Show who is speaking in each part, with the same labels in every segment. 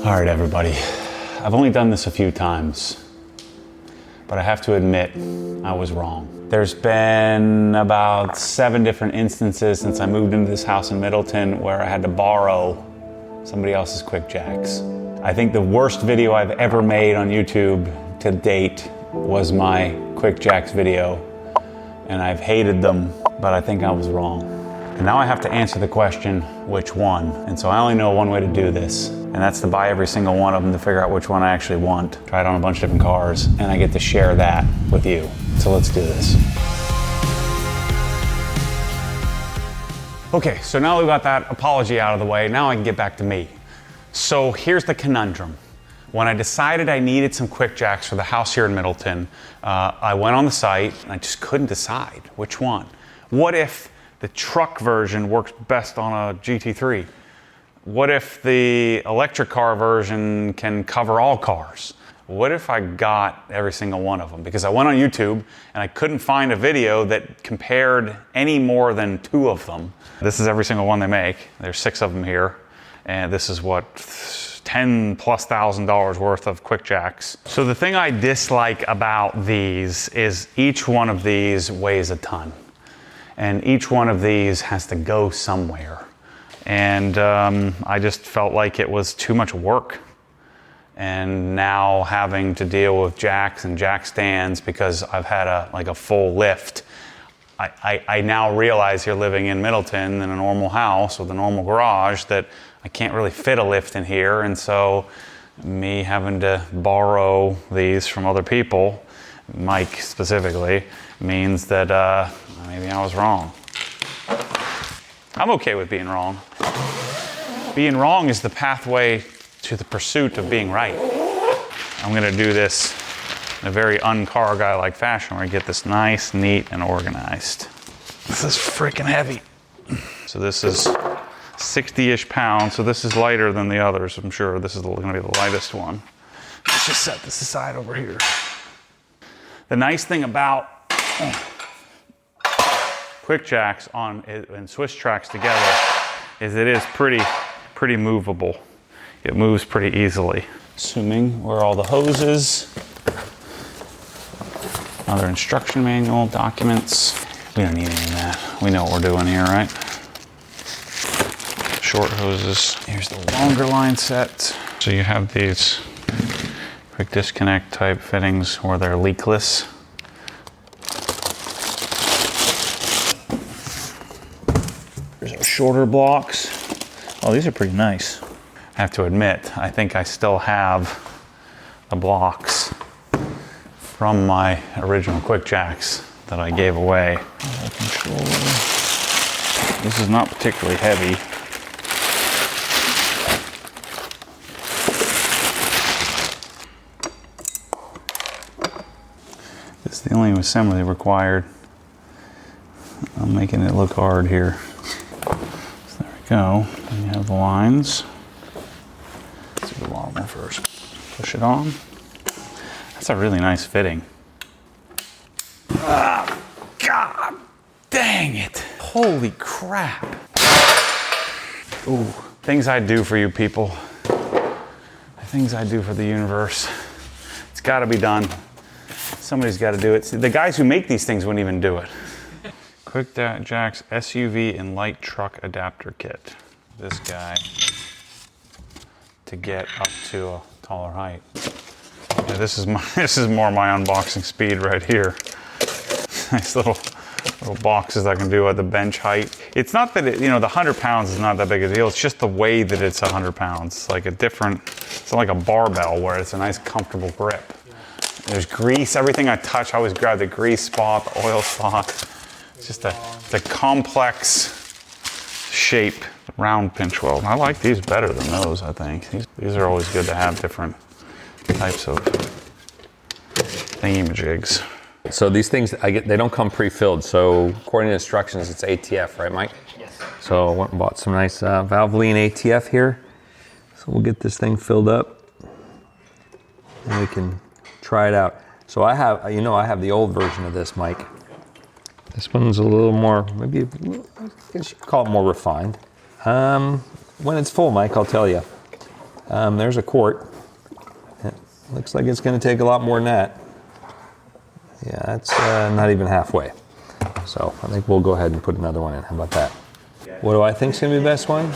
Speaker 1: All right, everybody. I've only done this a few times, but I have to admit I was wrong. There's been about 7 different instances since I moved into this house in Middleton where I had to borrow somebody else's QuickJacks. I think the worst video I've ever made on YouTube to date was my QuickJacks video, and I've hated them, but I think I was wrong. And now I have to answer the question, which one? And so I only know one way to do this, and that's to buy every single one of them to figure out which one I actually want. Try it on a bunch of different cars, and I get to share that with you. So let's do this. Okay, so now we've got that apology out of the way, now I can get back to me. So here's the conundrum. When I decided I needed some QuickJacks for the house here in Middleton, I went on the site and I just couldn't decide which one. What if the truck version works best on a GT3? What if the electric car version can cover all cars? What if I got every single one of them? Because I went on YouTube and I couldn't find a video that compared any more than 2 of them. This is every single one they make. There's 6 of them here. And this is what, $10,000+ worth of QuickJacks. So the thing I dislike about these is each one of these weighs a ton. And each one of these has to go somewhere. And I just felt like it was too much work. And now having to deal with jacks and jack stands because I've had a full lift. I now realize here living in Middleton in a normal house with a normal garage that I can't really fit a lift in here. And so me having to borrow these from other people, Mike specifically, means that maybe I was wrong. I'm okay with being wrong. Being wrong is the pathway to the pursuit of being right. I'm gonna do this in a very un-car guy-like fashion where I get this nice, neat, and organized. This is freaking heavy. So this is 60-ish pounds, so this is lighter than the others, I'm sure. This is gonna be the lightest one. Let's just set this aside over here. The nice thing about QuickJacks and Swiss tracks together is it is pretty movable. It moves pretty easily. Assuming where all the hoses, another instruction manual, documents. We don't need any of that. We know what we're doing here, right? Short hoses. Here's the longer line set. So you have these quick disconnect type fittings where they're leakless. There's our shorter blocks. Oh, these are pretty nice. I have to admit, I think I still have the blocks from my original QuickJacks that I gave away. This is not particularly heavy. This is the only assembly required. I'm making it look hard here. So there we go. And you have the lines. Let's do the long one first. Push it on. That's a really nice fitting. Ah, God dang it. Holy crap. Ooh, things I do for you people. The things I do for the universe. It's gotta be done. Somebody's gotta do it. See, the guys who make these things wouldn't even do it. QuickJacks SUV and light truck adapter kit. This guy to get up to a taller height. Yeah, this is more my unboxing speed right here. Nice little boxes I can do at the bench height. It's not that the 100 pounds is not that big a deal. It's just the way that it's 100 pounds. It's like it's like a barbell where it's a nice comfortable grip. There's grease, everything I touch, I always grab the grease spot, the oil spot. It's just a complex shape, round pinch weld. I like these better than those, I think. These are always good to have different types of thingamajigs.
Speaker 2: So these things, they don't come pre-filled. So according to instructions, it's ATF, right, Mike?
Speaker 3: Yes.
Speaker 2: So I went and bought some nice Valvoline ATF here. So we'll get this thing filled up and we can try it out. So I have the old version of this, Mike. This one's a little more, maybe, I guess you could call it more refined. When it's full, Mike, I'll tell you. There's a quart. It looks like it's going to take a lot more than that. Yeah, that's not even halfway. So I think we'll go ahead and put another one in. How about that? What do I think is going to be the best one?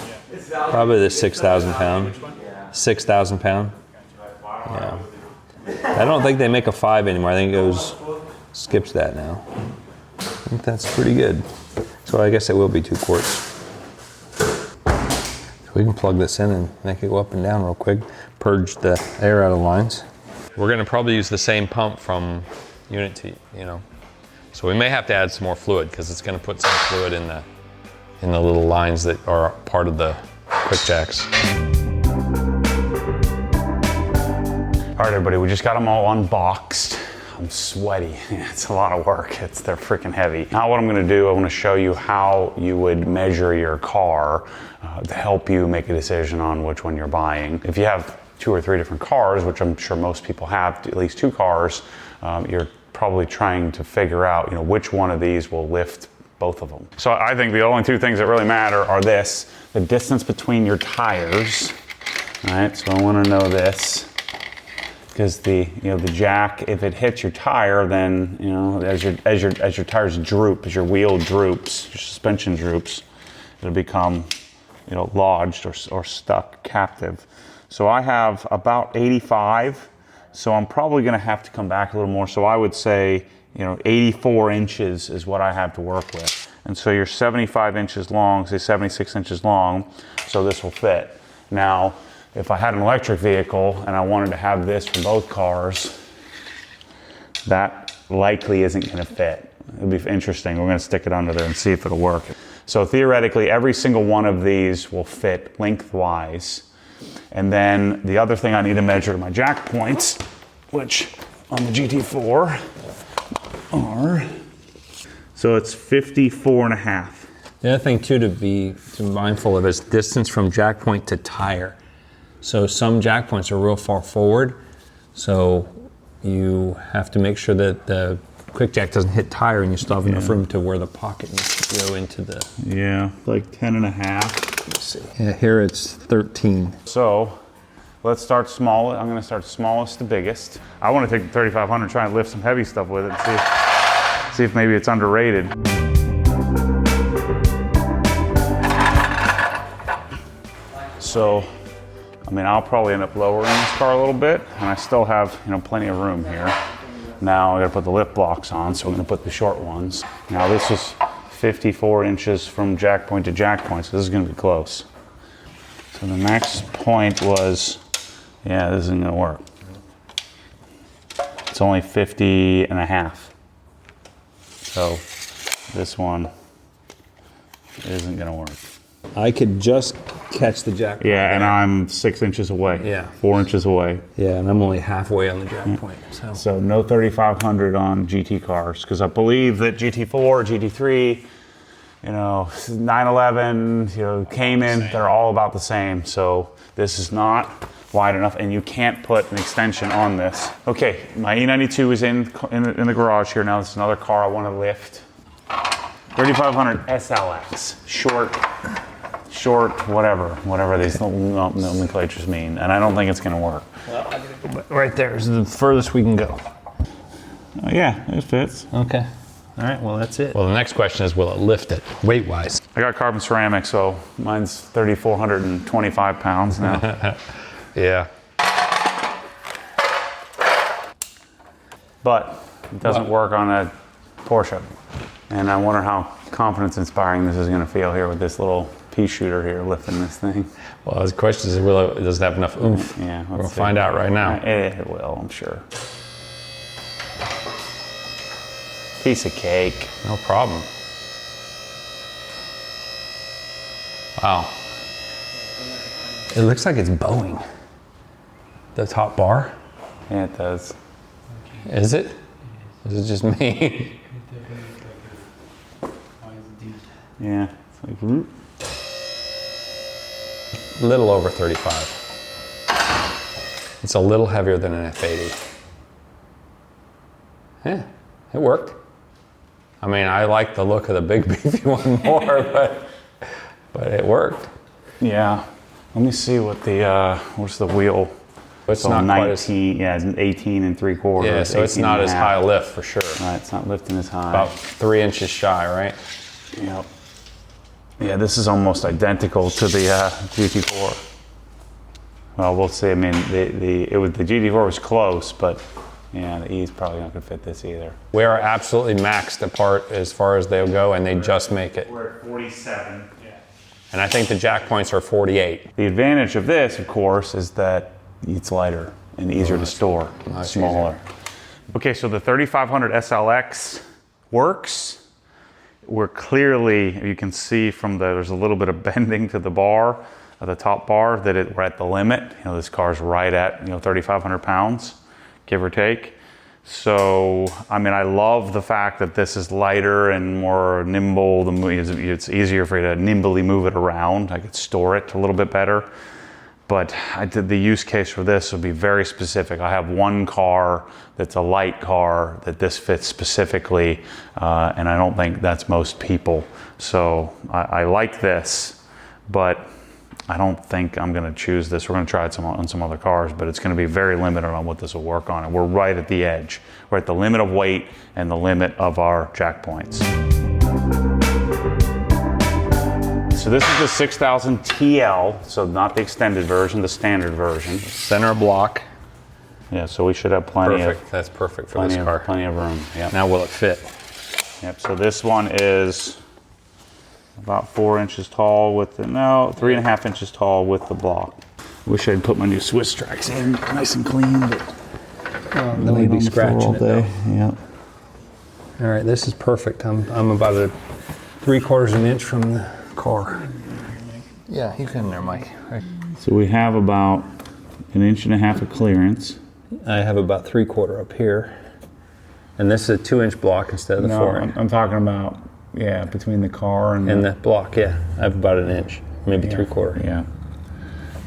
Speaker 2: Probably the 6,000 pound. 6,000 pound. Yeah. I don't think they make a 5 anymore. I think it goes, skips that now. I think that's pretty good. So I guess it will be 2 quarts. So we can plug this in and make it go up and down real quick. Purge the air out of lines. We're going to probably use the same pump from unit to, So we may have to add some more fluid because it's going to put some fluid in the little lines that are part of the QuickJacks.
Speaker 1: All right, everybody, we just got them all unboxed. I'm sweaty. It's a lot of work. They're freaking heavy. Now what I'm gonna do, I wanna show you how you would measure your car to help you make a decision on which one you're buying. If you have 2 or 3 different cars, which I'm sure most people have, at least 2 cars, you're probably trying to figure out, which one of these will lift both of them. So I think the only 2 things that really matter are the distance between your tires. All right, so I wanna know this. Because the jack, if it hits your tire, then as your tires droop, as your wheel droops, your suspension droops, it'll become lodged or stuck captive. So I have about 85, so I'm probably going to have to come back a little more. So I would say 84 inches is what I have to work with, and so you're 75 inches long, say 76 inches long, so this will fit. Now, if I had an electric vehicle and I wanted to have this for both cars, that likely isn't going to fit. It'll be interesting. We're going to stick it under there and see if it'll work. So theoretically, every single one of these will fit lengthwise. And then the other thing I need to measure are my jack points, which on the GT4 are, so it's 54 and a half.
Speaker 2: The other thing too to be mindful of is distance from jack point to tire. So some jack points are real far forward, so you have to make sure that the QuickJack doesn't hit tire and you still have enough room to where the pocket needs to go into the...
Speaker 1: Yeah, like 10 and a half.
Speaker 2: Let's see. Yeah, here it's 13.
Speaker 1: So let's start small. I'm gonna start smallest to biggest. I wanna take the 3500, try and lift some heavy stuff with it and see if maybe it's underrated. So, I'll probably end up lowering this car a little bit, and I still have, plenty of room here. Now I gotta put the lip blocks on, so I'm gonna put the short ones. Now this is 54 inches from jack point to jack point, so this is gonna be close. So the max point was, yeah, this isn't gonna work. It's only 50 and a half. So this one isn't gonna work.
Speaker 2: I could just catch the jack point.
Speaker 1: Yeah, and I'm 6 inches away.
Speaker 2: Yeah.
Speaker 1: 4 inches away.
Speaker 2: Yeah, and I'm only halfway on the jack point.
Speaker 1: So no 3500 on GT cars, because I believe that GT4, GT3, 911, Cayman, they're all about the same. So this is not wide enough, and you can't put an extension on this. Okay, my E92 is in the garage here now. This is another car I want to lift. 3500 SLX, short, whatever these nomenclatures mean, and I don't think it's going to work.
Speaker 2: Well, I gotta go right there is the furthest we can go.
Speaker 1: Yeah, it fits.
Speaker 2: Okay. All right, well, that's it. Well, the next question is, will it lift it, weight-wise?
Speaker 1: I got carbon ceramic, so mine's 3,425 pounds now.
Speaker 2: Yeah.
Speaker 1: But it doesn't work on a Porsche. And I wonder how confidence-inspiring this is going to feel here with this little pea shooter here lifting this thing.
Speaker 2: Well, the question is, does it have enough oomph?
Speaker 1: Yeah,
Speaker 2: we'll find out right now.
Speaker 1: It will, I'm sure. Piece of cake.
Speaker 2: No problem. Wow. It looks like it's bowing. The top bar?
Speaker 1: Yeah, it does.
Speaker 2: Is it? Is it just me?
Speaker 1: Yeah, it's like root.
Speaker 2: A little over 35. It's a little heavier than an F80. Yeah, it worked. I like the look of the big beefy one more, but it worked.
Speaker 1: Yeah, Let me see what the, what's the wheel?
Speaker 2: It's
Speaker 1: So
Speaker 2: not
Speaker 1: 19, yeah, it's 18 3/4.
Speaker 2: Yeah, so it's not as high lift for sure.
Speaker 1: Right, it's not lifting as high.
Speaker 2: About 3 inches shy, right?
Speaker 1: Yep. Yeah, this is almost identical to the GT4. Well, we'll see. I mean, the GT4 was close, but yeah, the E's probably not gonna fit this either.
Speaker 2: We are absolutely maxed apart as far as they'll go, and they just make it.
Speaker 1: We're at 47. Yeah.
Speaker 2: And I think the jack points are 48.
Speaker 1: The advantage of this, of course, is that it's lighter and easier to store, smaller. Okay, so the 3500 SLX works. We're clearly, you can see from there's a little bit of bending to the bar, the top bar, that we're at the limit. You know, this car's right at 3,500 pounds, give or take. So, I mean, I love the fact that this is lighter and more nimble. It's easier for you to nimbly move it around. I could store it a little bit better. But the use case for this would be very specific. I have one car that's a light car that this fits specifically, and I don't think that's most people. So I like this, but I don't think I'm gonna choose this. We're gonna try it on some other cars, but it's gonna be very limited on what this will work on. And we're right at the edge. We're at the limit of weight and the limit of our jack points. So this is the 6000 TL, so not the extended version, the standard version.
Speaker 2: Center block.
Speaker 1: Yeah, so we should have plenty
Speaker 2: Perfect.
Speaker 1: of
Speaker 2: That's perfect for this car.
Speaker 1: plenty of room. Yep.
Speaker 2: Now will it fit?
Speaker 1: Yep. So this one is about 4 inches tall with the 3.5 inches tall with the block. Wish I'd put my new Swiss tracks in, nice and clean, but
Speaker 2: then we'd be scratching it though.
Speaker 1: Yep.
Speaker 2: All right, this is perfect. I'm about a 3/4 inch from the car. Yeah, you can in there, Mike. Right.
Speaker 1: So we have about 1.5 inches of clearance.
Speaker 2: I have about 3/4 up here. And this is a 2-inch block instead of the 4.
Speaker 1: I'm talking about, yeah, between the car and
Speaker 2: the block, yeah. I have about 1 inch, maybe 3/4.
Speaker 1: Yeah.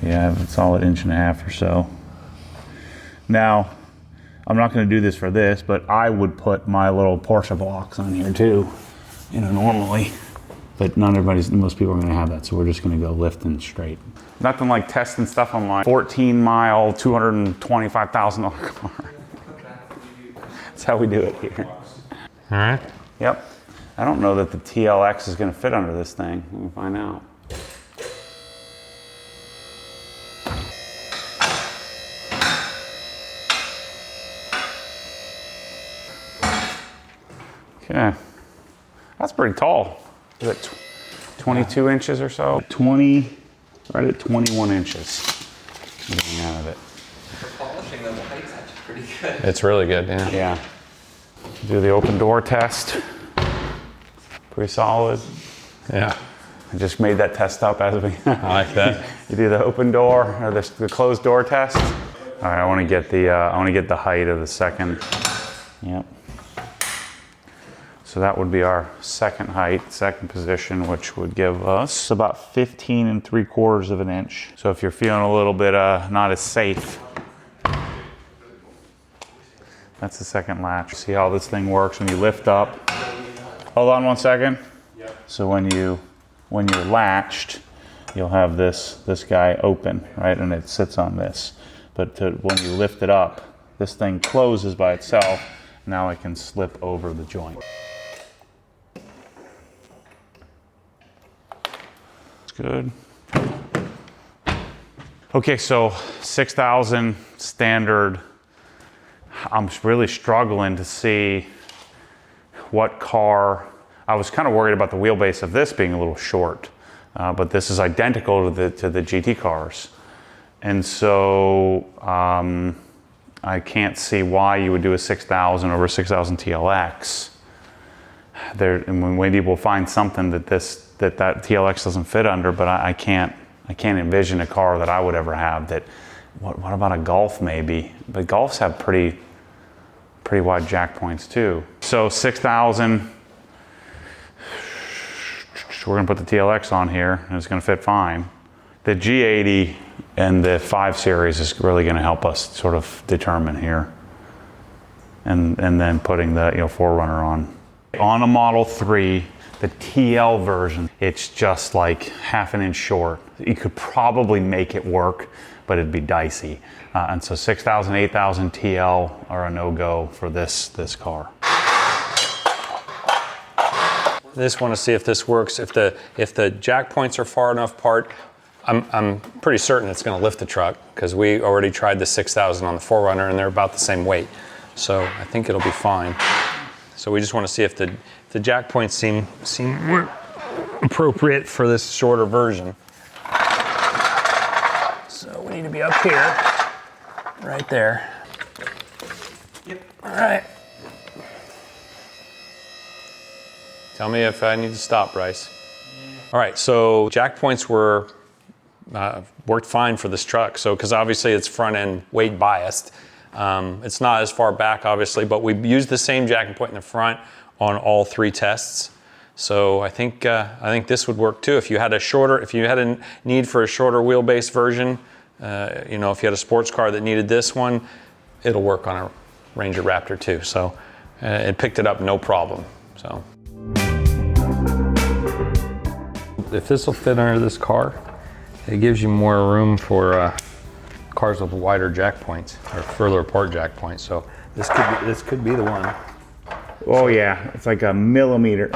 Speaker 1: Yeah, I have a solid 1.5 inches or so. Now, I'm not going to do this for this, but I would put my little Porsche blocks on here too, normally. But most people are going to have that, so we're just going to go lifting straight. Nothing like testing stuff on my 14-mile, $225,000 car. That's how we do it here.
Speaker 2: All right.
Speaker 1: Yep. I don't know that the TLX is going to fit under this thing. We'll find out. Okay. That's pretty tall. Is it 22 inches or so? Right at 21 inches. Getting out of it.
Speaker 3: For polishing, the white's actually pretty good.
Speaker 2: It's really good, yeah.
Speaker 1: Yeah. Do the open door test. Pretty solid.
Speaker 2: Yeah.
Speaker 1: I just made that test up as we.
Speaker 2: I like that.
Speaker 1: You do the open door or the closed door test. All right, I want to get the height of the second. Yep. So that would be our second height, second position, which would give us about 15 3/4 inches. So if you're feeling a little bit not as safe, that's the second latch. See how this thing works when you lift up. Hold on 1 second. Yep. So when you're latched, you'll have this guy open, right? And it sits on this. But when you lift it up, this thing closes by itself. Now I can slip over the joint. Good. Okay, so 6,000 standard. I'm really struggling to see what car. I was kind of worried about the wheelbase of this being a little short, but this is identical to the GT cars. And so I can't see why you would do a 6,000 over a 6,000 TLX. And maybe we'll find something that TLX doesn't fit under, but I can't envision a car that I would ever have that. What about a Golf maybe? But Golfs have pretty wide jack points too. So 6,000. We're gonna put the TLX on here, and it's gonna fit fine. The G80 and the 5 Series is really gonna help us sort of determine here, and then putting the 4Runner on. On a Model 3, The TL version, it's just like half an inch short. You could probably make it work, but it'd be dicey. And so 6,000, 8,000 TL are a no-go for this car.
Speaker 2: I just want to see if this works. If the jack points are far enough apart, I'm pretty certain it's going to lift the truck because we already tried the 6,000 on the 4Runner and they're about the same weight. So I think it'll be fine. So we just want to see if the jack points seem appropriate for this shorter version. So we need to be up here, right there.
Speaker 3: Yep.
Speaker 2: All right. Tell me if I need to stop, Bryce. Yeah. All right, so jack points worked fine for this truck. So, because obviously it's front end weight biased. It's not as far back, obviously, but we used the same jack point in the front on all 3 tests. So I think this would work too. If you had a need for a shorter wheelbase version, if you had a sports car that needed this one, it'll work on a Ranger Raptor too. So it picked it up no problem. So if this will fit under this car, it gives you more room for cars with wider jack points or further apart jack points. So this could be the one.
Speaker 1: Oh yeah, it's like a millimeter.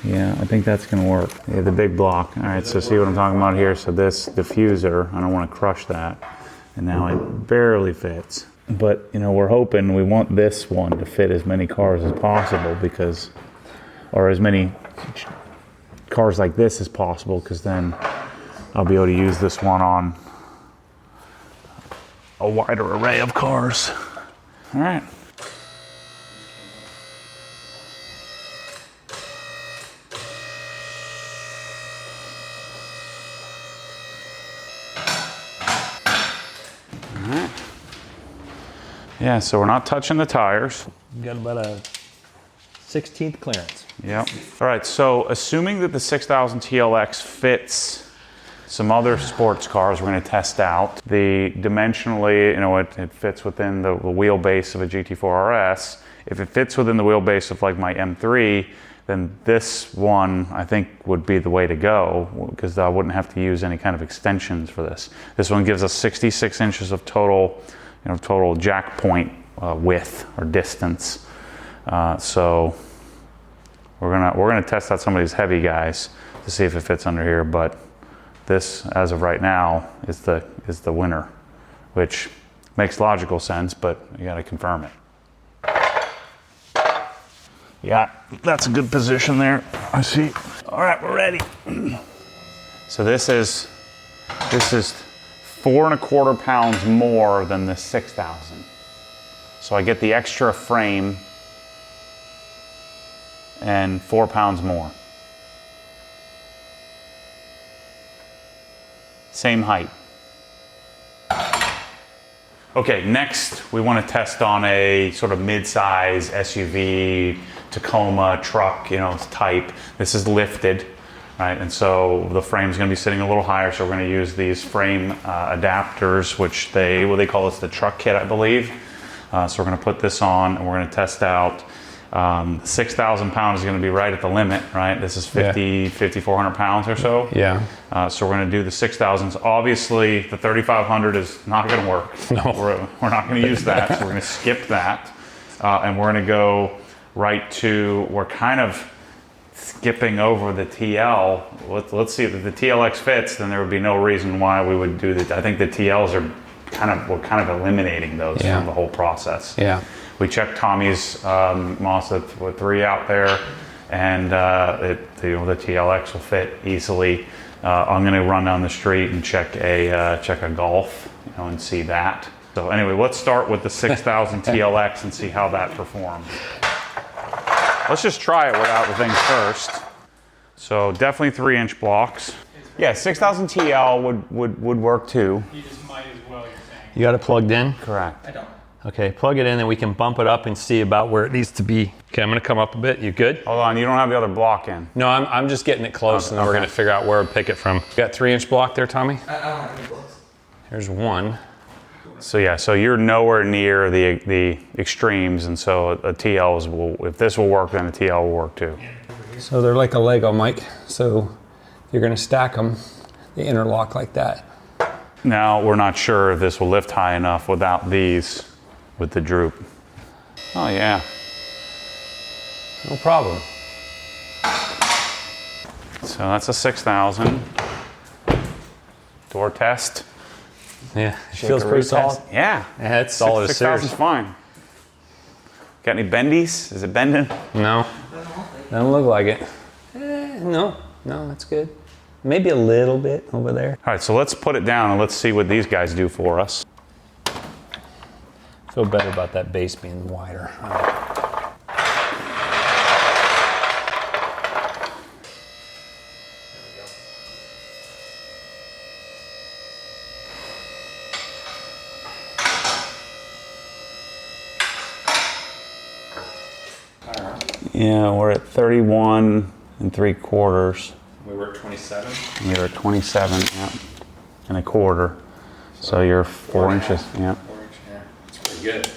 Speaker 1: Yeah, I think that's gonna work. Yeah, the big block. All right, so see what I'm talking about here? So this diffuser, I don't wanna crush that. And now it barely fits. But we're hoping, we want this one to fit as many cars as possible or as many cars like this as possible, because then I'll be able to use this one on a wider array of cars. All right. Yeah, so we're not touching the tires.
Speaker 2: We've got about a 16th clearance.
Speaker 1: Yep. All right, so assuming that the 6000 TLX fits some other sports cars we're going to test out, dimensionally, it fits within the wheelbase of a GT4 RS. If it fits within the wheelbase of like my M3, then this one I think would be the way to go, because I wouldn't have to use any kind of extensions for this. This one gives us 66 inches of total jack point width or distance. So we're gonna test out some of these heavy guys to see if it fits under here. But this, as of right now, is the winner, which makes logical sense. But you got to confirm it. Yeah, that's a good position there. I see. All right, we're ready. So this is 4¼ pounds more than the 6,000. So I get the extra frame and 4 pounds more. Same height. Okay, next we want to test on a sort of mid-size SUV, Tacoma truck, type. This is lifted. Right, and so the frame's going to be sitting a little higher, so we're going to use these frame adapters, which they call this the truck kit, I believe. So we're going to put this on, and we're going to test out. 6,000 pounds is going to be right at the limit, right? This is 5,400 pounds or so.
Speaker 2: Yeah.
Speaker 1: So we're going to do the 6,000s. Obviously, the 3,500 is not going to work.
Speaker 2: No.
Speaker 1: We're not going to use that, so we're going to skip that. And we're going to go right to, we're kind of skipping over the TL. Let's see if the TLX fits, then there would be no reason why we would do that. I think the TLs are we're kind of eliminating those from the whole process.
Speaker 2: Yeah.
Speaker 1: We checked Tommy's Mazda 3 out there, and the TLX will fit easily. I'm going to run down the street and check a Golf, and see that. So anyway, let's start with the 6,000 TLX and see how that performs. Let's just try it without the things first. So definitely 3-inch blocks. Yeah, 6,000 TL would work too.
Speaker 4: You just might as well, you're saying.
Speaker 2: You got it plugged in?
Speaker 1: Correct.
Speaker 3: I don't.
Speaker 2: Okay, plug it in and we can bump it up and see about where it needs to be. Okay, I'm gonna come up a bit. You good?
Speaker 1: Hold on, you don't have the other block in.
Speaker 2: No, I'm just getting it close, and then we're gonna figure out where to pick it from. You got 3-inch block there, Tommy?
Speaker 3: I don't have any blocks.
Speaker 2: Here's one.
Speaker 1: So yeah, so you're nowhere near the extremes, and so a TL if this will work, then a TL will work too.
Speaker 2: So they're like a Lego, Mike. So if you're gonna stack them, they interlock like that.
Speaker 1: Now, we're not sure if this will lift high enough without these with the droop. Oh yeah.
Speaker 2: No problem.
Speaker 1: So that's a 6,000. Door test.
Speaker 2: Yeah, it feels pretty solid.
Speaker 1: Yeah.
Speaker 2: Yeah, it's solid as
Speaker 1: 6,000's fine. Got any bendies? Is it bending?
Speaker 2: No, doesn't look like it. No, that's good. Maybe a little bit over there.
Speaker 1: All right, so let's put it down and let's see what these guys do for us.
Speaker 2: Feel better about that base being wider.
Speaker 1: Yeah, we're at 31 3/4.
Speaker 2: We were at 27.
Speaker 1: You're at 27, yeah, and a quarter. So you're 4 inches, yeah.
Speaker 2: 4 inch, yeah. That's pretty good.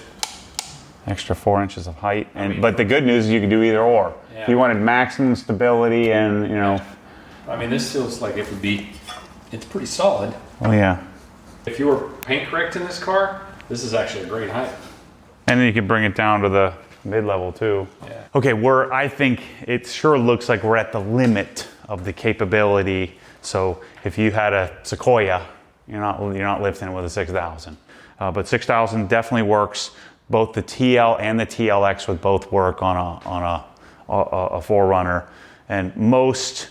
Speaker 1: Extra 4 inches of height. But the good news is you can do either or.
Speaker 2: Yeah.
Speaker 1: If you wanted maximum stability and, you know.
Speaker 2: I mean, this feels like it would be, it's pretty solid.
Speaker 1: Oh yeah.
Speaker 2: If you were paint correcting this car, this is actually a great height.
Speaker 1: And then you can bring it down to the mid-level too.
Speaker 2: Yeah.
Speaker 1: Okay, I think it sure looks like we're at the limit of the capability. So if you had a Sequoia, you're not lifting it with a 6,000. But 6,000 definitely works. Both the TL and the TLX would both work on a 4Runner. And most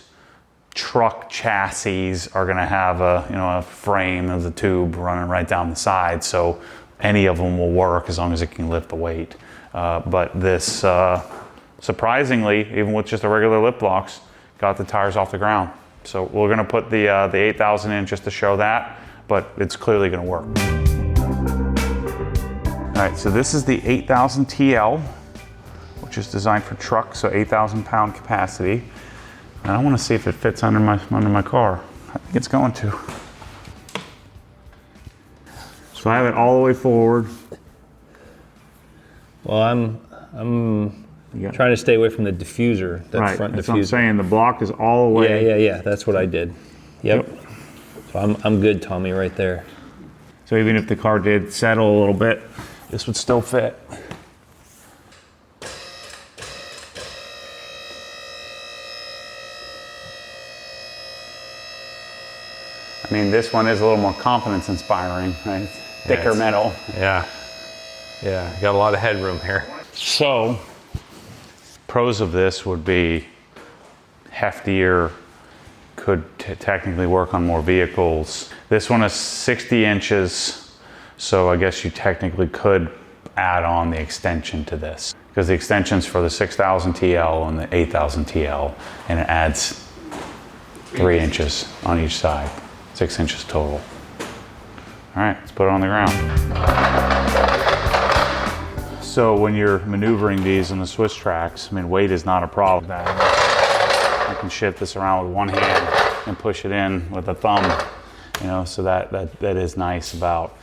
Speaker 1: truck chassis are going to have a frame of the tube running right down the side. So any of them will work as long as it can lift the weight. But this, surprisingly, even with just a regular lip blocks, got the tires off the ground. So we're going to put the 8,000 in just to show that, but it's clearly going to work. All right, so this is the 8,000 TL, which is designed for trucks, so 8,000 pound capacity. And I want to see if it fits under my car. I think it's going to. So I have it all the way forward.
Speaker 2: Well, I'm trying to stay away from the diffuser, that
Speaker 1: Right,
Speaker 2: front
Speaker 1: that's
Speaker 2: diffuser.
Speaker 1: what I'm saying. The block is all the way.
Speaker 2: Yeah. That's what I did. Yep. So I'm good, Tommy, right there.
Speaker 1: So even if the car did settle a little bit, this would still fit. I mean, this one is a little more confidence inspiring, right? Thicker metal.
Speaker 2: Yeah. Got a lot of headroom here.
Speaker 1: So, pros of this would be heftier, could technically work on more vehicles. This one is 60 inches, so I guess you technically could add on the extension to this, because the extension's for the 6,000 TL and the 8,000 TL, and it adds 3 inches on each side, 6 inches total. All right, let's put it on the ground. So when you're maneuvering these in the Swiss tracks, I mean, weight is not a problem. You can shift this around with one hand and push it in with a thumb, so that is nice about,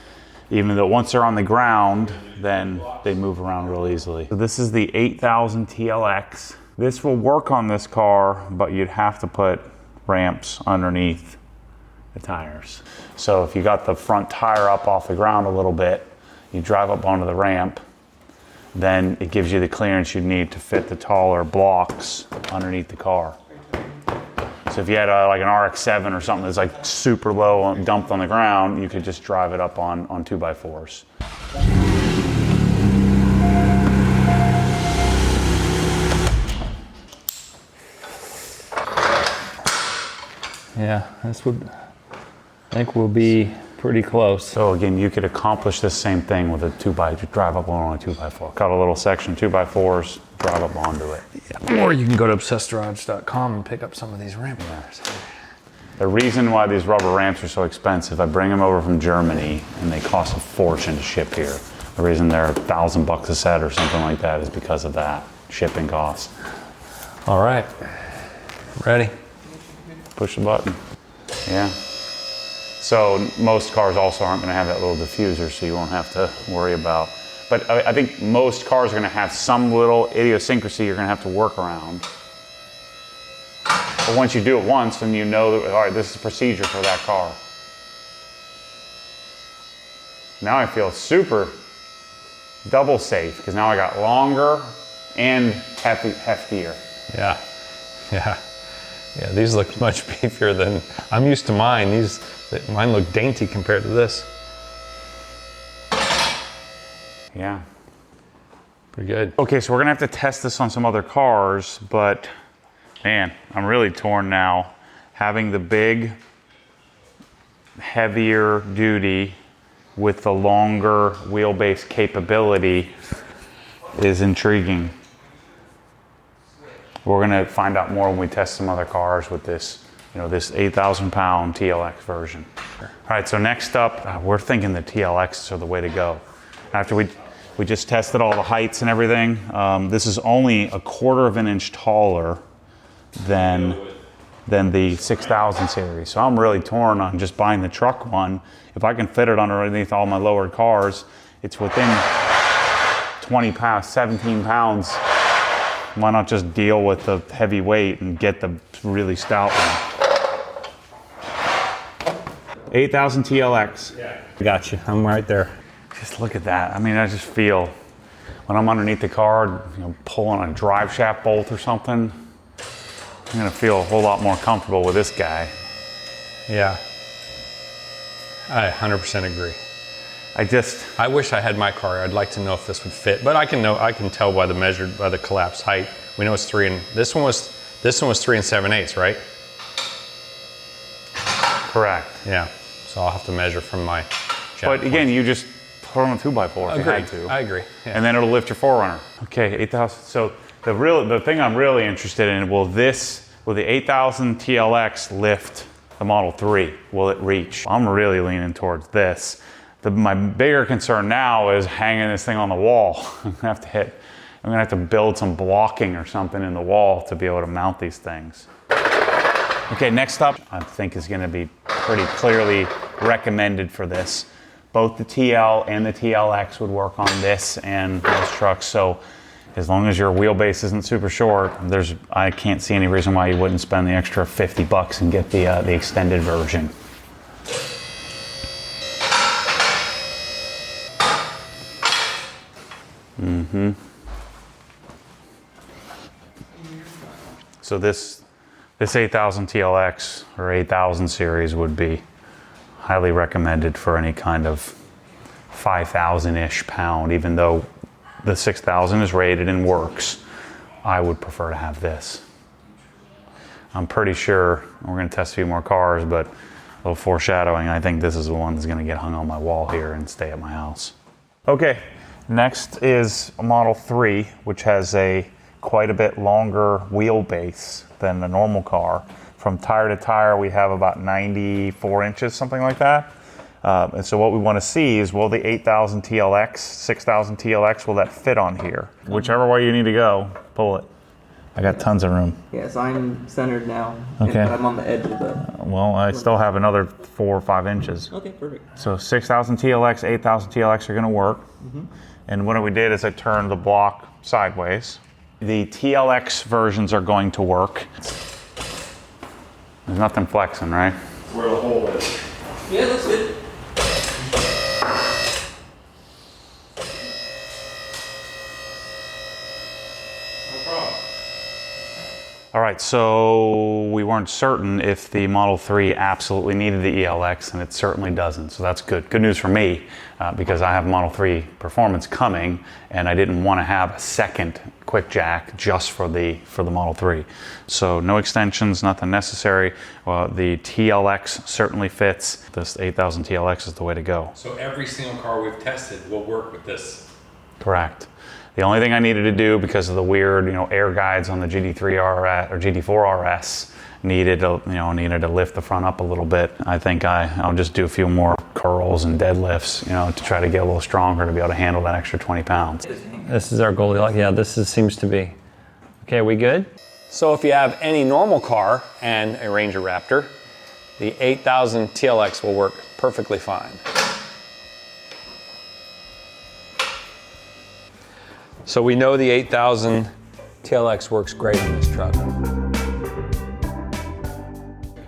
Speaker 1: even though once they're on the ground, then they move around real easily. So this is the 8,000 TLX. This will work on this car, but you'd have to put ramps underneath the tires. So if you got the front tire up off the ground a little bit, you drive up onto the ramp, then it gives you the clearance you need to fit the taller blocks underneath the car. So if you had like an RX-7 or something that's like super low and dumped on the ground, you could just drive it up on 2x4s.
Speaker 2: Yeah, this would, I think we'll be pretty close.
Speaker 1: So again, you could accomplish the same thing with drive up on a 2x4. Cut a little section, 2x4s, drive up onto it.
Speaker 2: Yeah. Or you can go to obsessedgarage.com and pick up some of these ramp bars.
Speaker 1: The reason why these rubber ramps are so expensive, I bring them over from Germany and they cost a fortune to ship here. The reason they're $1,000 a set or something like that is because of that shipping cost.
Speaker 2: All right, ready?
Speaker 1: Push the button. Yeah. So most cars also aren't going to have that little diffuser, so you won't have to worry about. But I think most cars are going to have some little idiosyncrasy you're going to have to work around. But once you do it once, then you know that, all right, this is procedure for that car. Now I feel super double safe because now I got longer and heftier.
Speaker 2: Yeah, yeah. Yeah, these look much beefier than, I'm used to mine. Mine look dainty compared to this.
Speaker 1: Yeah.
Speaker 2: Pretty good.
Speaker 1: Okay, so we're gonna have to test this on some other cars, but man, I'm really torn now. Having the big, heavier duty with the longer wheelbase capability is intriguing. We're gonna find out more when we test some other cars with this, this 8,000 pound TLX version. Sure. All right, so next up, we're thinking the TLXs are the way to go. After we just tested all the heights and everything, this is only 1/4 of an inch taller than the 6,000 series. So I'm really torn on just buying the truck one. If I can fit it underneath all my lowered cars, it's within 20 pounds, 17 pounds. Why not just deal with the heavy weight and get the really stout one? 8,000 TLX.
Speaker 2: Yeah. I got you. I'm right there.
Speaker 1: Just look at that. I mean, I just feel when I'm underneath the car, pulling a drive shaft bolt or something, I'm gonna feel a whole lot more comfortable with this guy.
Speaker 2: Yeah. I 100% agree.
Speaker 1: I
Speaker 2: wish I had my car. I'd like to know if this would fit, but I can tell by the collapsed height. We know it's 3 and this one was 3 7/8, right?
Speaker 1: Correct.
Speaker 2: Yeah. So I'll have to measure from my jack
Speaker 1: But again,
Speaker 2: point.
Speaker 1: you just put on a 2x4 if you had to.
Speaker 2: I agree. Yeah.
Speaker 1: And then it'll lift your 4Runner. Okay, 8,000. So the thing I'm really interested in, will the 8,000 TLX lift the Model 3? Will it reach? I'm really leaning towards this. My bigger concern now is hanging this thing on the wall. I'm gonna have to build some blocking or something in the wall to be able to mount these things. Okay, next up, I think is gonna be pretty clearly recommended for this. Both the TL and the TLX would work on this and those trucks. So as long as your wheelbase isn't super short, I can't see any reason why you wouldn't spend the extra $50 and get the extended version. So this 8,000 TLX or 8,000 series would be highly recommended for any kind of 5,000-ish pound, even though the 6,000 is rated and works. I would prefer to have this. I'm pretty sure we're gonna test a few more cars, but a little foreshadowing, I think this is the one that's gonna get hung on my wall here and stay at my house. Okay, next is a Model 3, which has quite a bit longer wheelbase than the normal car. From tire to tire, we have about 94 inches, something like that. And so what we want to see is, will the 8,000 TLX, 6,000 TLX, will that fit on here? Whichever way you need to go, pull it. I got tons of room.
Speaker 3: Yes, I'm centered now.
Speaker 1: Okay.
Speaker 3: But I'm on the edge of the...
Speaker 1: Well, I still have another 4 or 5 inches.
Speaker 3: Okay, perfect.
Speaker 1: So 6,000 TLX, 8,000 TLX are going to work. And what we did is I turned the block sideways. The TLX versions are going to work. There's nothing flexing, right?
Speaker 2: Where the hole is.
Speaker 3: Yeah, that's good.
Speaker 1: All right, so we weren't certain if the Model 3 absolutely needed the ELX, and it certainly doesn't, so that's good. Good news for me, because I have Model 3 Performance coming, and I didn't want to have a second QuickJack just for the Model 3. So no extensions, nothing necessary. The TLX certainly fits. This 8,000 TLX is the way to go.
Speaker 2: So every single car we've tested will work with this.
Speaker 1: Correct. The only thing I needed to do, because of the weird, air guides on the GT3 RS or GT4 RS, needed to lift the front up a little bit. I think I'll just do a few more curls and deadlifts, to try to get a little stronger to be able to handle that extra 20 pounds.
Speaker 2: This is our Goldilocks. Yeah, seems to be. Okay, we good? So if you have any normal car and a Ranger Raptor, the 8,000 TLX will work perfectly fine. So we know the 8,000 TLX works great on this truck.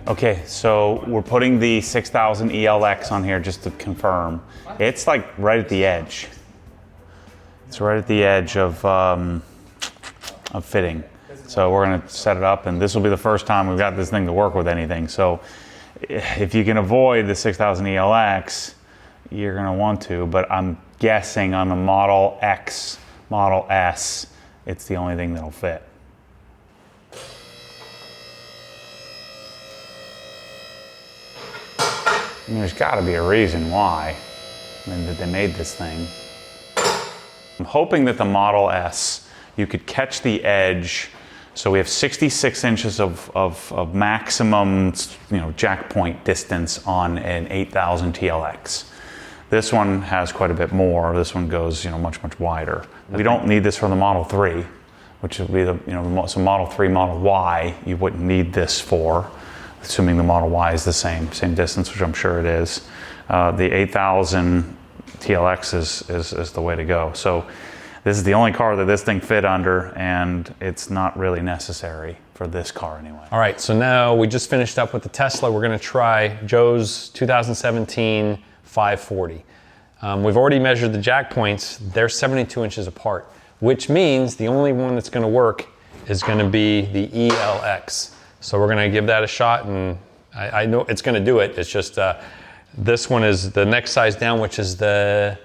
Speaker 1: Okay, so we're putting the 6000 ELX on here just to confirm. It's like right at the edge. It's right at the edge of fitting. So we're gonna set it up, and this will be the first time we've got this thing to work with anything. So if you can avoid the 6000 ELX, you're gonna want to, but I'm guessing on the Model X, Model S, it's the only thing that'll fit. I mean, there's gotta be a reason why, that they made this thing. I'm hoping that the Model S, you could catch the edge. So we have 66 inches of maximum, jack point distance on an 8000 TLX. This one has quite a bit more. This one goes, much wider. We don't need this for the Model 3, which would be so Model 3, Model Y, you wouldn't need this for, assuming the Model Y is the same distance, which I'm sure it is. The 8000 TLX is the way to go. So this is the only car that this thing fit under, and it's not really necessary for this car anyway.
Speaker 2: All right, so now we just finished up with the Tesla. We're gonna try Joe's 2017 540. We've already measured the jack points. They're 72 inches apart, which means the only one that's gonna work is gonna be the ELX. So we're gonna give that a shot, and I know it's gonna do it. It's just, this one is the next size down, which is the,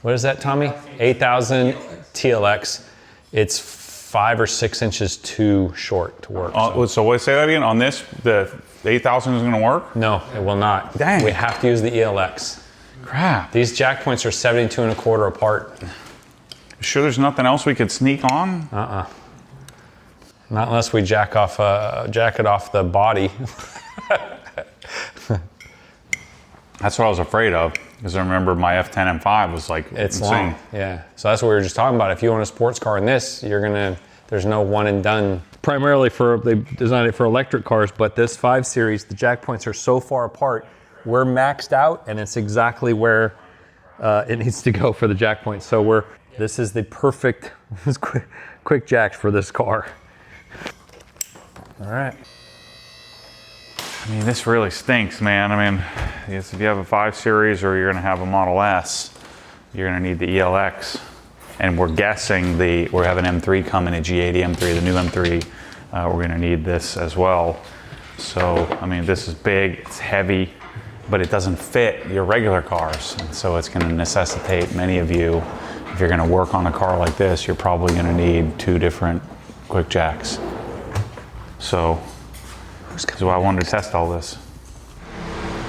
Speaker 2: what is that, Tommy? 8000 TLX. It's 5 or 6 inches too short to work.
Speaker 1: So what, say that again? On this, the 8000 is gonna work?
Speaker 2: No, it will not.
Speaker 1: Dang.
Speaker 2: We have to use the ELX.
Speaker 1: Crap.
Speaker 2: These jack points are 72 1/4 apart.
Speaker 1: Sure there's nothing else we could sneak on?
Speaker 2: Not unless we jack it off the body.
Speaker 1: That's what I was afraid of, because I remember my F10 M5 was like
Speaker 2: It's
Speaker 1: insane.
Speaker 2: long, yeah. So that's what we were just talking about. If you own a sports car in this, there's no one and done. Primarily they designed it for electric cars, but this 5 Series, the jack points are so far apart, we're maxed out, and it's exactly where it needs to go for the jack points. So this is the perfect QuickJacks for this car. All right.
Speaker 1: I mean, this really stinks, man. I mean, if you have a 5 Series or you're gonna have a Model S, you're gonna need the ELX. And we're guessing we're having M3 coming, a G80 M3, the new M3. We're gonna need this as well. So, I mean, this is big, it's heavy, but it doesn't fit your regular cars. And so it's gonna necessitate many of you, if you're gonna work on a car like this, you're probably gonna need 2 different QuickJacks. So, that's why I wanted to test all this.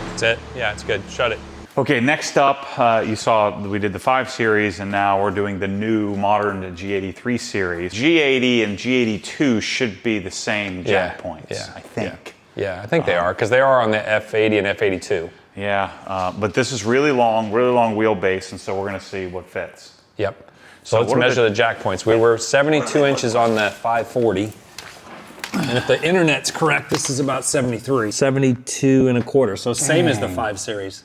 Speaker 2: That's it. Yeah, it's good. Shut it.
Speaker 1: Okay, next up, you saw we did the 5 Series, and now we're doing the new modern G83 series. G80 and G82 should be the same jack points, I think.
Speaker 2: Yeah, I think they are, because they are on the F80 and F82.
Speaker 1: Yeah, but this is really long wheelbase, and so we're gonna see what fits.
Speaker 2: Yep. So let's measure the jack points. We were 72 inches on the 540. And if the internet's correct, this is about 73. 72 1/4, so same as the 5 Series.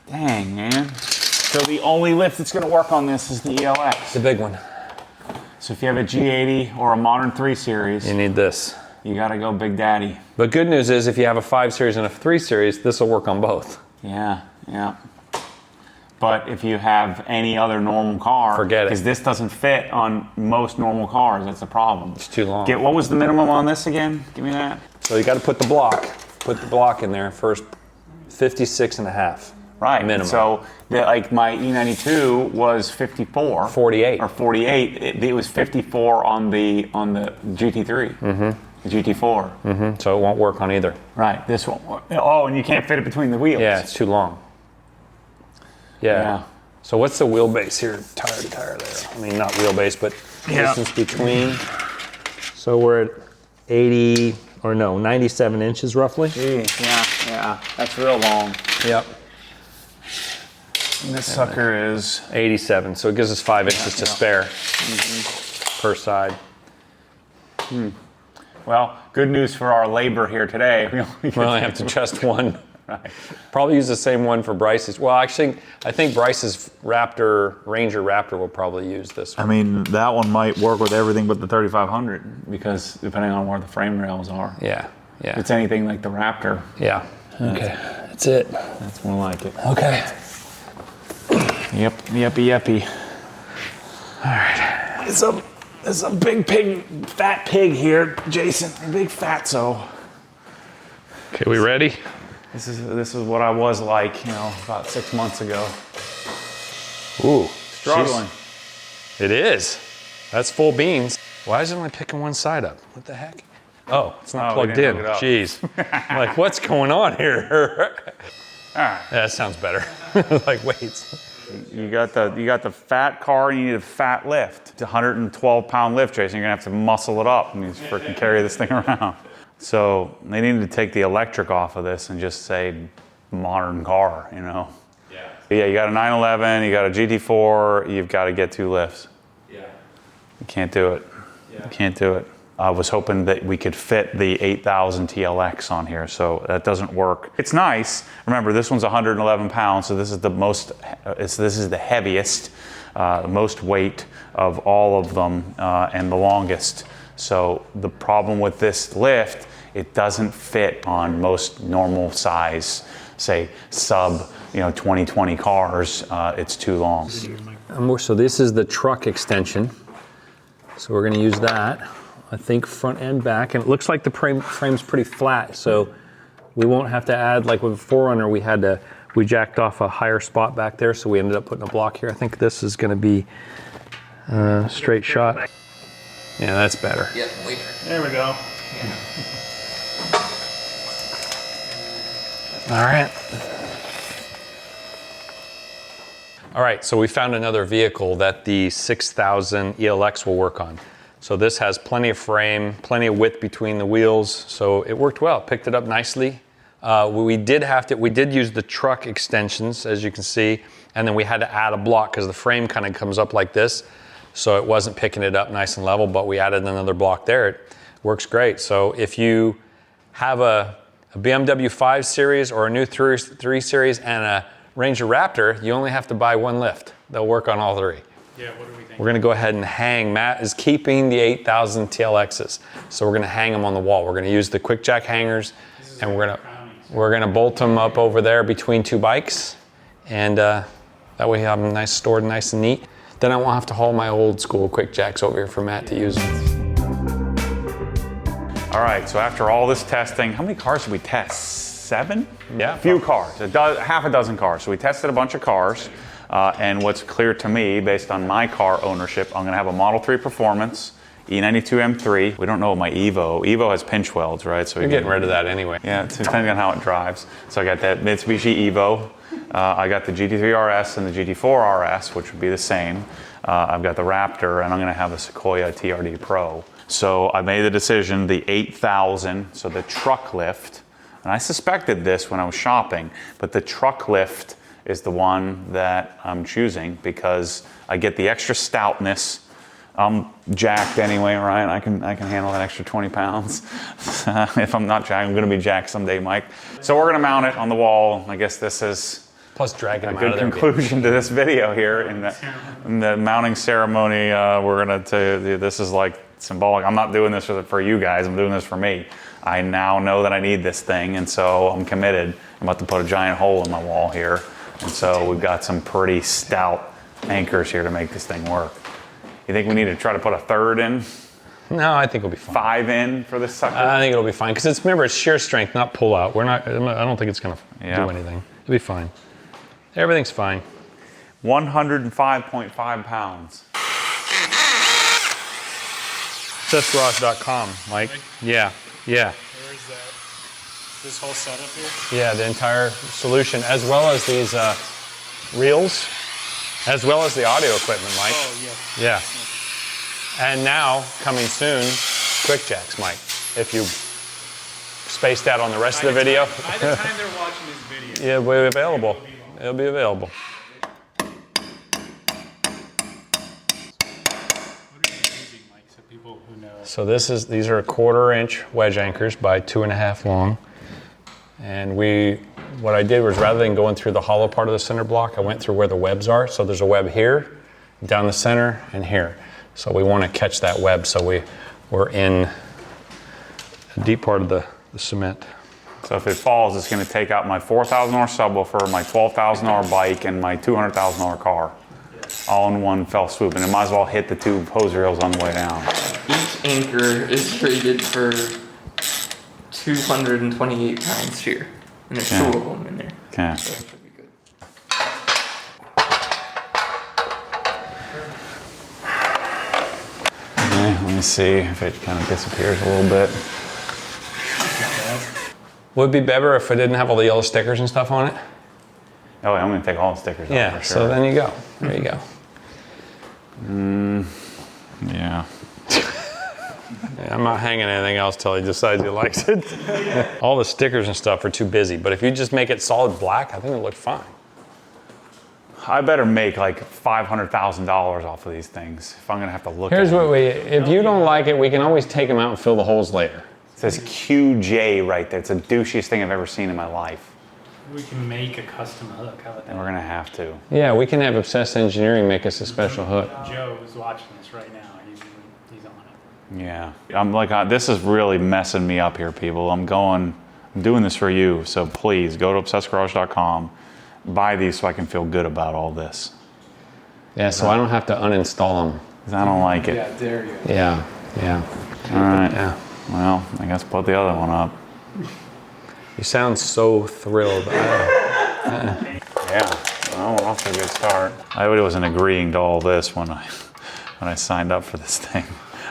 Speaker 1: Dang, man. So the only lift that's gonna work on this is the ELX.
Speaker 2: The big one.
Speaker 1: So if you have a G80 or a modern 3 Series,
Speaker 2: You need this.
Speaker 1: you gotta go Big Daddy.
Speaker 2: But good news is if you have a 5 Series and a 3 Series, this will work on both.
Speaker 1: Yeah. But if you have any other normal car,
Speaker 2: Forget it.
Speaker 1: because this doesn't fit on most normal cars, that's a problem.
Speaker 2: It's too long.
Speaker 1: What was the minimum on this again? Give me that.
Speaker 2: So you got to put the block in there first. 56 1/2.
Speaker 1: Right.
Speaker 2: Minimum.
Speaker 1: So my E92 was 54.
Speaker 2: 48.
Speaker 1: Or 48. It was 54 on the GT3. Mm-hmm. The GT4.
Speaker 2: Mm-hmm. So it won't work on either.
Speaker 1: Right. This one. Oh, and you can't fit it between the wheels.
Speaker 2: Yeah, it's too long. Yeah. So what's the wheelbase here? Tire to tire there. I mean, not wheelbase, but distance between. So we're at 97 inches roughly.
Speaker 1: Geez, yeah. That's real long.
Speaker 2: Yep.
Speaker 1: And this sucker is
Speaker 2: 87. So it gives us 5 inches to spare per side.
Speaker 1: Well, good news for our labor here today.
Speaker 2: We only have to test one.
Speaker 1: Right.
Speaker 2: Probably use the same one for Bryce's. Well, actually, I think Bryce's Ranger Raptor will probably use this one.
Speaker 1: I mean, that one might work with everything but the 3500 because depending on where the frame rails are.
Speaker 2: Yeah. Yeah.
Speaker 1: If it's anything like the Raptor.
Speaker 2: Yeah. Okay. That's it.
Speaker 1: That's more like it.
Speaker 2: Okay.
Speaker 1: Yep, yeppy. All right. It's a big pig, fat pig here, Jason. A big fatso.
Speaker 2: Okay, we ready?
Speaker 1: This is what I was like, about 6 months ago.
Speaker 2: Ooh.
Speaker 1: Struggling.
Speaker 2: It is. That's full beans. Why is it only picking one side up? What the heck? Oh, it's not plugged in. Jeez. I'm like, what's going on here?
Speaker 1: All right.
Speaker 2: Yeah, that sounds better. Like, wait.
Speaker 1: You got the fat car and you need a fat lift. It's a 112-pound lift, Jason. You're gonna have to muscle it up and just freaking carry this thing around. So they needed to take the electric off of this and just say modern car, Yeah. Yeah, you got a 911, you got a GT4, you've got to get 2 lifts.
Speaker 2: Yeah.
Speaker 1: You can't do it.
Speaker 2: Yeah.
Speaker 1: You can't do it. I was hoping that we could fit the 8000 TLX on here, so that doesn't work. It's nice. Remember, this one's 111 pounds, so this is the most. This is the heaviest, most weight of all of them, and the longest. So the problem with this lift, it doesn't fit on most normal size, say sub 2020 cars. It's too long.
Speaker 2: So this is the truck extension. So we're going to use that. I think front and back, and it looks like the frame's pretty flat, so we won't have to add, like with 4Runner, we jacked off a higher spot back there, so we ended up putting a block here. I think this is going to be straight shot. Yeah, that's better.
Speaker 3: Yeah, wait.
Speaker 1: There we go.
Speaker 2: All right. All right, so we found another vehicle that the 6000 ELX will work on. So this has plenty of frame, plenty of width between the wheels, so it worked well. Picked it up nicely. We did use the truck extensions, as you can see, and then we had to add a block because the frame kind of comes up like this, so it wasn't picking it up nice and level, but we added another block there. It works great. So if you have a BMW 5 Series or a new 3 Series and a Ranger Raptor, you only have to buy 1 lift. They'll work on all 3.
Speaker 1: Yeah, what do we think?
Speaker 2: We're gonna go ahead and hang, Matt is keeping the 8000 TLXs. So we're gonna hang them on the wall. We're gonna use the QuickJack hangers and we're gonna bolt them up over there between 2 bikes. And that way we have them nice, stored nice and neat. Then I won't have to haul my old school QuickJacks over here for Matt to use.
Speaker 1: All right, so after all this testing, how many cars did we test? 7?
Speaker 2: Yeah.
Speaker 1: A few cars, half a dozen cars. So we tested a bunch of cars. And what's clear to me, based on my car ownership, I'm gonna have a Model 3 Performance, E92 M3. We don't know what my Evo has pinch welds, right? So
Speaker 2: You're getting rid of that anyway.
Speaker 1: Yeah, it's depending on how it drives. So I got that Mitsubishi Evo. I got the GT3 RS and the GT4 RS, which would be the same. I've got the Raptor, and I'm gonna have a Sequoia TRD Pro. So I made the decision, the 8000, so the truck lift, and I suspected this when I was shopping, but the truck lift is the one that I'm choosing because I get the extra stoutness. I'm jacked anyway, Ryan. I can handle that extra 20 pounds. If I'm not jacked, I'm gonna be jacked someday, Mike. So we're gonna mount it on the wall. I guess this is
Speaker 2: Plus dragging them
Speaker 1: a
Speaker 2: out of
Speaker 1: good
Speaker 2: there.
Speaker 1: conclusion to this video here. In the mounting ceremony, we're gonna this is like symbolic. I'm not doing this for you guys. I'm doing this for me. I now know that I need this thing, and so I'm committed. I'm about to put a giant hole in my wall here. And so we've got some pretty stout anchors here to make this thing work. You think we need to try to put a 3rd in?
Speaker 2: No, I think it'll be fine.
Speaker 1: 5 in for this sucker?
Speaker 2: I think it'll be fine because remember, it's shear strength, not pull out. I don't think it's gonna do anything. It'll be fine. Everything's fine.
Speaker 1: 105.5 pounds.
Speaker 2: Sethross.com, Mike. Yeah.
Speaker 4: Where is that? This whole setup here?
Speaker 2: Yeah, the entire solution, as well as these reels, as well as the audio equipment, Mike.
Speaker 4: Oh, yeah.
Speaker 2: Yeah. And now, coming soon, QuickJacks, Mike. If you spaced out on the rest of the video.
Speaker 4: By the time they're watching this video.
Speaker 2: Yeah, it'll be available. It'll be available.
Speaker 4: What are you using, Mike, so people who know?
Speaker 2: So these are 1/4-inch wedge anchors by 2.5 long. And what I did was, rather than going through the hollow part of the center block, I went through where the webs are. So there's a web here, down the center, and here. So we want to catch that web, so we're in a deep part of the the cement.
Speaker 1: So if it falls, it's gonna take out my $4,000 subwoofer, my $12,000 bike, and my $200,000 car. All in one fell swoop, and it might as well hit the two hose reels on the way down.
Speaker 3: Each anchor is rated for 228 pounds shear, and there's two of them in there.
Speaker 1: Okay.
Speaker 3: So it should be good.
Speaker 1: Okay, let me see if it kind of disappears a little bit.
Speaker 2: Would it be better if it didn't have all the yellow stickers and stuff on it?
Speaker 1: Oh, I'm gonna take all the stickers off
Speaker 2: Yeah,
Speaker 1: for
Speaker 2: so
Speaker 1: sure.
Speaker 2: then you go. There you go.
Speaker 1: Yeah.
Speaker 2: Yeah, I'm not hanging anything else till he decides he likes it. All the stickers and stuff are too busy, but if you just make it solid black, I think it'll look fine.
Speaker 1: I better make like $500,000 off of these things if I'm gonna have to look
Speaker 2: Here's
Speaker 1: at
Speaker 2: what
Speaker 1: them.
Speaker 2: if you don't like it, we can always take them out and fill the holes later.
Speaker 1: It says QJ right there. It's the douchiest thing I've ever seen in my life.
Speaker 4: We can make a custom hook. How about
Speaker 1: And we're
Speaker 4: that?
Speaker 1: gonna have to.
Speaker 2: Yeah, we can have Obsessed Engineering make us a special hook.
Speaker 4: Joe is watching this right now. He's on it.
Speaker 1: Yeah. I'm like, this is really messing me up here, people. I'm doing this for you. So please go to obsessedgarage.com, buy these so I can feel good about all this.
Speaker 2: Yeah, so I don't have to uninstall them.
Speaker 1: 'Cause I don't like it.
Speaker 4: Yeah, there you go.
Speaker 2: Yeah, yeah.
Speaker 1: All right.
Speaker 2: Yeah.
Speaker 1: Well, I guess put the other one up.
Speaker 2: You sound so thrilled.
Speaker 1: Yeah. Well, we're off to a good start. I wasn't agreeing to all this when I signed up for this thing.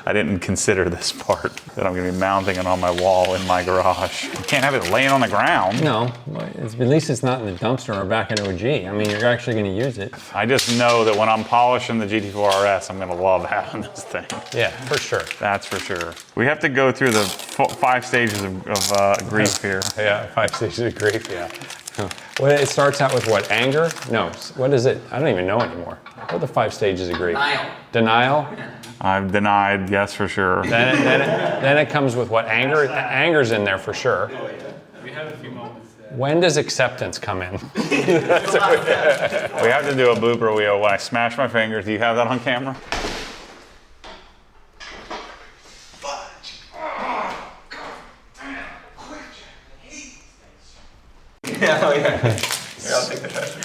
Speaker 1: I didn't consider this part, that I'm gonna be mounting it on my wall in my garage. You can't have it laying on the ground.
Speaker 2: No, at least it's not in the dumpster or back at OG. I mean, you're actually going to use it.
Speaker 1: I just know that when I'm polishing the GT4 RS, I'm gonna love having this thing.
Speaker 2: Yeah, for sure.
Speaker 1: That's for sure. We have to go through the 5 stages of grief here.
Speaker 2: Yeah, 5 stages of grief, yeah. Well, it starts out with what, anger? No, what is it? I don't even know anymore. What are the 5 stages of grief?
Speaker 3: Denial.
Speaker 2: Denial?
Speaker 1: I've denied, yes, for sure.
Speaker 2: Then it comes with what, anger? Anger's in there for sure.
Speaker 4: We have a few moments.
Speaker 2: When does acceptance come in?
Speaker 1: We have to do a blooper reel when I smash my fingers. Do you have that on camera?
Speaker 3: Yeah, oh yeah. Here, I'll take the test.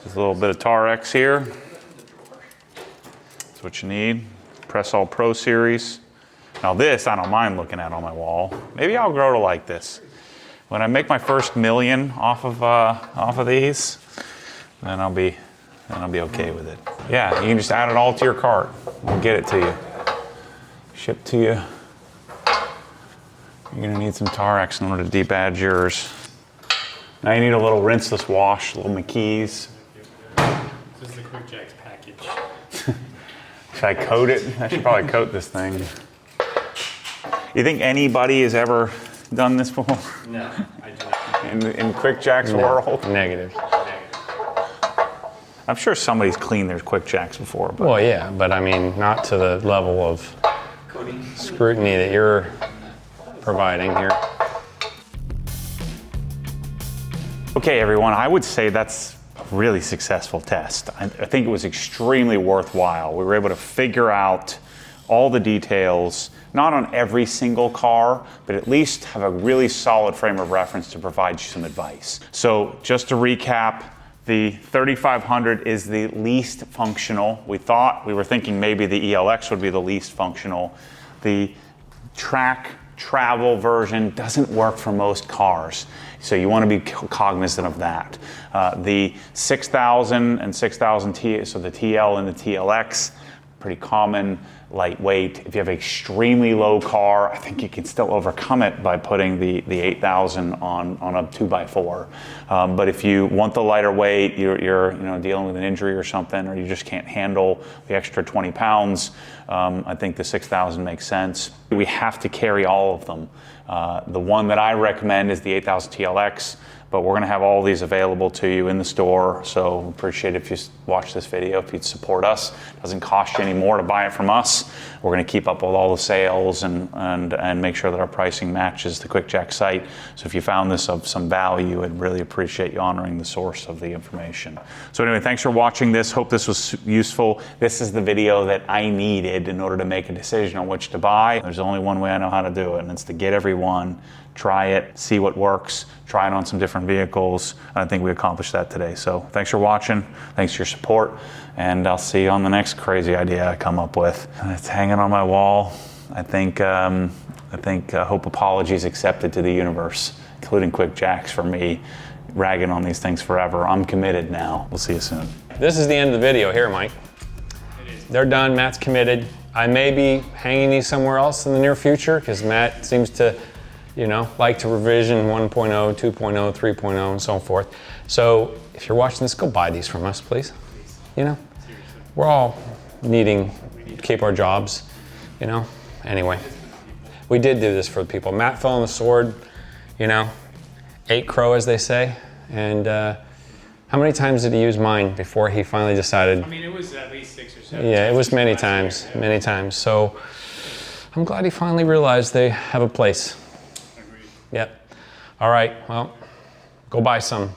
Speaker 1: Just a little bit of Tarex here. That's what you need. Press All Pro Series. Now this, I don't mind looking at on my wall. Maybe I'll grow to like this. When I make my first million off of these, then I'll be okay with it. Yeah, you can just add it all to your cart. We'll get it to you. Shipped to you. You're gonna need some Tarex in order to debadge yours. Now you need a little rinseless wash, a little McKee's.
Speaker 4: This is the QuickJacks package.
Speaker 1: Should I coat it? I should probably coat this thing. You think anybody has ever done this before?
Speaker 4: No, I do not.
Speaker 1: In QuickJacks world?
Speaker 2: Negative.
Speaker 1: I'm sure somebody's cleaned their QuickJacks before, but
Speaker 2: Well, yeah, but I mean, not to the level of
Speaker 3: Coding.
Speaker 2: scrutiny that you're providing here.
Speaker 1: okay, everyone, I would say that's a really successful test. I think it was extremely worthwhile. We were able to figure out all the details, not on every single car, but at least have a really solid frame of reference to provide you some advice. So just to recap, the 3500 is the least functional. We were thinking maybe the ELX would be the least functional. The track travel version doesn't work for most cars, so you want to be cognizant of that. The 6000 and 6000 T, so the TL and the TLX, pretty common, lightweight. If you have an extremely low car, I think you can still overcome it by putting the 8000 on a 2x4. But if you want the lighter weight, you're dealing with an injury or something, or you just can't handle the extra 20 pounds, I think the 6000 makes sense. We have to carry all of them. The one that I recommend is the 8000 TLX, but we're gonna have all these available to you in the store. So appreciate it if you watch this video, if you'd support us. It doesn't cost you any more to buy it from us. We're gonna keep up with all the sales and make sure that our pricing matches the QuickJack site. So if you found this of some value, I'd really appreciate you honoring the source of the information. So anyway, thanks for watching this. Hope this was useful. This is the video that I needed in order to make a decision on which to buy. There's only one way I know how to do it, and it's to get everyone, try it, see what works, try it on some different vehicles. I think we accomplished that today. So thanks for watching, thanks for your support, and I'll see you on the next crazy idea I come up with. It's hanging on my wall. I think hope apologies accepted to the universe, including QuickJacks for me ragging on these things forever. I'm committed now. We'll see you soon.
Speaker 2: This is the end of the video here, Mike. They're done, Matt's committed. I may be hanging these somewhere else in the near future because Matt seems to, you know, like to revision 1.0, 2.0, 3.0, and so forth. So if you're watching this, go buy these from us, please. You know, we're all needing to keep our jobs, you know. Anyway, we did do this for the people. Matt fell on the sword, you know, ate crow, as they say. And how many times did he use mine before he finally decided?
Speaker 4: I mean, it was at least 6 or 7.
Speaker 2: Yeah, it was many times, many times. So I'm glad he finally realized they have a place.
Speaker 4: Agreed.
Speaker 2: Yep. All right, well, go buy some.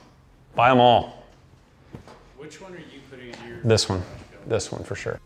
Speaker 2: Buy them all.
Speaker 4: Which one are you putting in your?
Speaker 2: This one for sure.